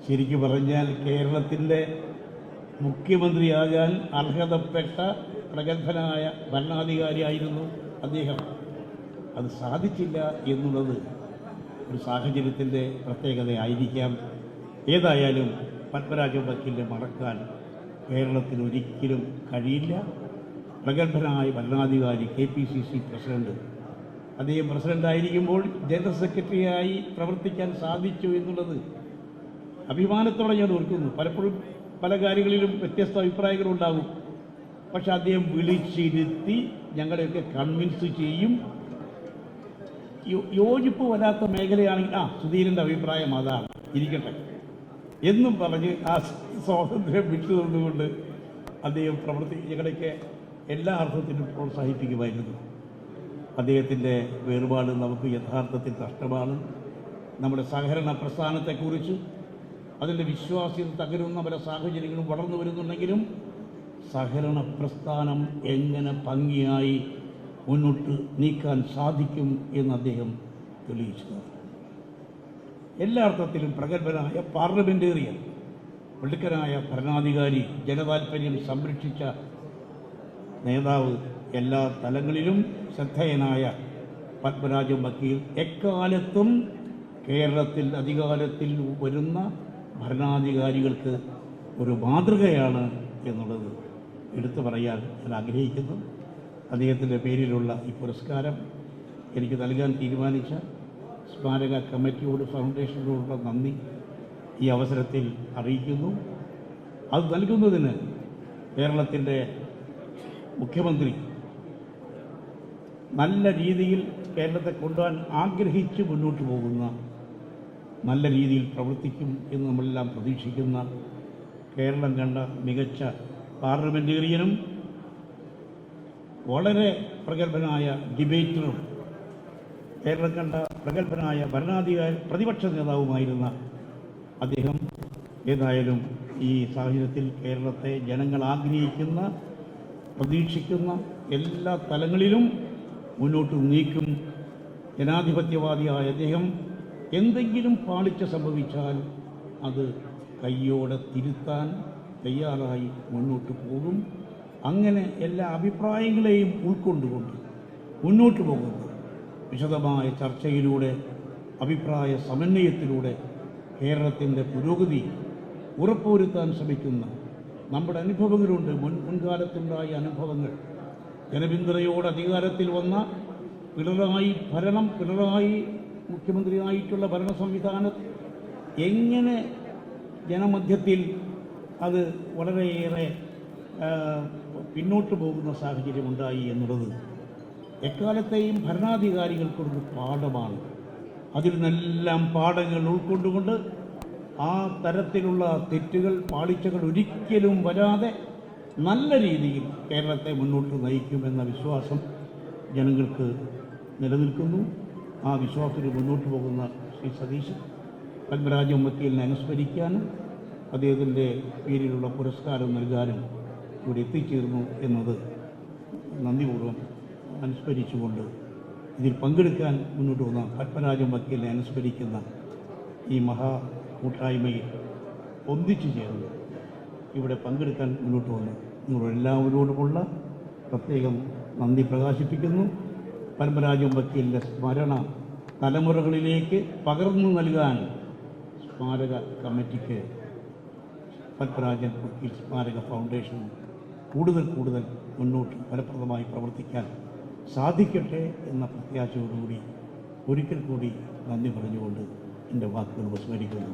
ശരിക്കു പറഞ്ഞാൽ കേരളത്തിൻ്റെ മുഖ്യമന്ത്രിയാകാൻ അർഹതപ്പെട്ട പ്രഗത്ഭനായ ഭരണാധികാരിയായിരുന്നു അദ്ദേഹം. അത് സാധിച്ചില്ല എന്നുള്ളത് ഒരു സാഹചര്യത്തിൻ്റെ പ്രത്യേകതയായിരിക്കാം. ഏതായാലും പത്മരാജൻ വക്കീലിനെ മറക്കാൻ കേരളത്തിന് ഒരിക്കലും കഴിയില്ല. പ്രഗത്ഭനായ ഭരണാധികാരി KPCC പ്രസിഡന്റ്, അദ്ദേഹം പ്രസിഡന്റായിരിക്കുമ്പോൾ ജനറൽ സെക്രട്ടറിയായി പ്രവർത്തിക്കാൻ സാധിച്ചു എന്നുള്ളത് അഭിമാനത്തോടെ ഞാൻ ഓർക്കുന്നു. പലപ്പോഴും പല കാര്യങ്ങളിലും വ്യത്യസ്ത അഭിപ്രായങ്ങളുണ്ടാകും. പക്ഷെ അദ്ദേഹം വിളിച്ചിരുത്തി ഞങ്ങളെയൊക്കെ കൺവിൻസ് ചെയ്യും. യോജിപ്പ് വരാത്ത മേഖലയാണെങ്കിൽ സുധീരൻ്റെ അഭിപ്രായം അതാണ്, ഇരിക്കട്ടെ എന്നും പറഞ്ഞ് ആ സ്വാതന്ത്ര്യം വിട്ടുതന്നുകൊണ്ട് അദ്ദേഹം ഞങ്ങളെയൊക്കെ എല്ലാ അർത്ഥത്തിലും പ്രോത്സാഹിപ്പിക്കുമായിരുന്നു. അദ്ദേഹത്തിൻ്റെ വേർപാട് നമുക്ക് യഥാർത്ഥത്തിൽ നഷ്ടമാണ്. നമ്മുടെ സഹകരണ പ്രസ്ഥാനത്തെക്കുറിച്ച് അതിൻ്റെ വിശ്വാസ്യത തകരുന്ന പല സാഹചര്യങ്ങളും വളർന്നു വരുന്നുണ്ടെങ്കിലും സഹകരണ പ്രസ്ഥാനം എങ്ങനെ ഭംഗിയായി മുന്നോട്ട് നീക്കാൻ സാധിക്കും എന്ന് അദ്ദേഹം തെളിയിച്ചു. എല്ലാ അർത്ഥത്തിലും പ്രഗത്ഭനായ പാർലമെൻറ്റേറിയൻ, മിടുക്കനായ ഭരണാധികാരി, ജനതാൽപര്യം സംരക്ഷിച്ച നേതാവ്, എല്ലാ തലങ്ങളിലും ശ്രദ്ധേയനായ പത്മരാജൻ വക്കീൽ എക്കാലത്തും കേരളത്തിൽ അധികാരത്തിൽ വരുന്ന ഭരണാധികാരികൾക്ക് ഒരു മാതൃകയാണ് എന്നുള്ളത് എടുത്തു പറയാൻ ഞാൻ ആഗ്രഹിക്കുന്നു. അദ്ദേഹത്തിൻ്റെ പേരിലുള്ള ഈ പുരസ്കാരം എനിക്ക് നൽകാൻ തീരുമാനിച്ച സ്മാരക കമ്മിറ്റിയോട്, ഫൗണ്ടേഷനോടുള്ള നന്ദി ഈ അവസരത്തിൽ അറിയിക്കുന്നു. അത് നൽകുന്നതിന് കേരളത്തിൻ്റെ മുഖ്യമന്ത്രി നല്ല രീതിയിൽ കേരളത്തെ കൊണ്ടുപോകാൻ ആഗ്രഹിച്ച് മുന്നോട്ട് പോകുന്ന, നല്ല രീതിയിൽ പ്രവർത്തിക്കും എന്ന് നമ്മളെല്ലാം പ്രതീക്ഷിക്കുന്ന, കേരളം കണ്ട മികച്ച പാർലമെൻറ്റേറിയനും വളരെ പ്രഗത്ഭനായ ഡിബേറ്ററും കേരളം കണ്ട പ്രഗത്ഭനായ പ്രതിപക്ഷ നേതാവുമായിരുന്ന അദ്ദേഹം ഏതായാലും ഈ സാഹചര്യത്തിൽ കേരളത്തെ ജനങ്ങൾ ആഗ്രഹിക്കുന്ന, പ്രതീക്ഷിക്കുന്ന എല്ലാ തലങ്ങളിലും മുന്നോട്ട് നീക്കും. ജനാധിപത്യവാദിയായ അദ്ദേഹം എന്തെങ്കിലും പാളിച്ച സംഭവിച്ചാൽ അത് കയ്യോടെ തിരുത്താൻ തയ്യാറായി മുന്നോട്ട് പോകും. അങ്ങനെ എല്ലാ അഭിപ്രായങ്ങളെയും ഉൾക്കൊണ്ടുകൊണ്ട് മുന്നോട്ട് പോകുന്നു. വിശദമായ ചർച്ചയിലൂടെ, അഭിപ്രായ സമന്വയത്തിലൂടെ കേരളത്തിൻ്റെ പുരോഗതി ഉറപ്പുവരുത്താൻ ശ്രമിക്കുന്ന നമ്മുടെ അനുഭവങ്ങളുണ്ട്. മുൻകാലത്തുണ്ടായ അനുഭവങ്ങൾ, ജനപിന്തുണയോടെ അധികാരത്തിൽ വന്ന പിണറായി മുഖ്യമന്ത്രിയായിട്ടുള്ള ഭരണ സംവിധാനം എങ്ങനെ ജനമധ്യത്തിൽ അത് വളരെയേറെ പിന്നോട്ട് പോകുന്ന സാഹചര്യമുണ്ടായി എന്നുള്ളത് എക്കാലത്തെയും ഭരണാധികാരികൾക്കൊരു പാഠമാണ്. അതിൽ നിന്നെല്ലാം പാഠങ്ങൾ ഉൾക്കൊണ്ടുകൊണ്ട് ആ തരത്തിലുള്ള തെറ്റുകൾ, പാളിച്ചകൾ ഒരിക്കലും വരാതെ നല്ല രീതിയിൽ കേരളത്തെ മുന്നോട്ട് നയിക്കുമെന്ന വിശ്വാസം ജനങ്ങൾക്ക് നിലനിൽക്കുന്നു. ആ വിശ്വാസത്തിൽ മുന്നോട്ട് പോകുന്ന ശ്രീ സതീശൻ പത്മരാജൻ വക്കീലിനെ അനുസ്മരിക്കാനും അദ്ദേഹത്തിൻ്റെ പേരിലുള്ള പുരസ്കാരം നൽകാനും ഇവിടെ എത്തിച്ചേർന്നു എന്നത് നന്ദിപൂർവ്വം അനുസ്മരിച്ചുകൊണ്ട് ഇതിൽ പങ്കെടുക്കാൻ മുന്നോട്ട് വന്ന പത്മരാജൻ വക്കീലിനെ അനുസ്മരിക്കുന്ന ഈ മഹാ കൂട്ടായ്മയിൽ ഒന്നിച്ചു ചേർന്ന് ഇവിടെ പങ്കെടുക്കാൻ മുന്നോട്ട് വന്നു നിങ്ങളെല്ലാവരോടുമുള്ള പ്രത്യേകം നന്ദി പ്രകാശിപ്പിക്കുന്നു. പത്മരാജൻ വക്കീലിൻ്റെ സ്മരണ തലമുറകളിലേക്ക് പകർന്നു നൽകാൻ സ്മാരക കമ്മിറ്റിക്ക്, പത്മരാജൻ വക്കീൽ സ്മാരക ഫൗണ്ടേഷൻ കൂടുതൽ മുന്നോട്ട് ഫലപ്രദമായി പ്രവർത്തിക്കാൻ സാധിക്കട്ടെ എന്ന പ്രത്യാശയോടുകൂടി ഒരിക്കൽ കൂടി നന്ദി പറഞ്ഞുകൊണ്ട് എൻ്റെ വാക്കുകൾ ഉപസ്മരിക്കുന്നു.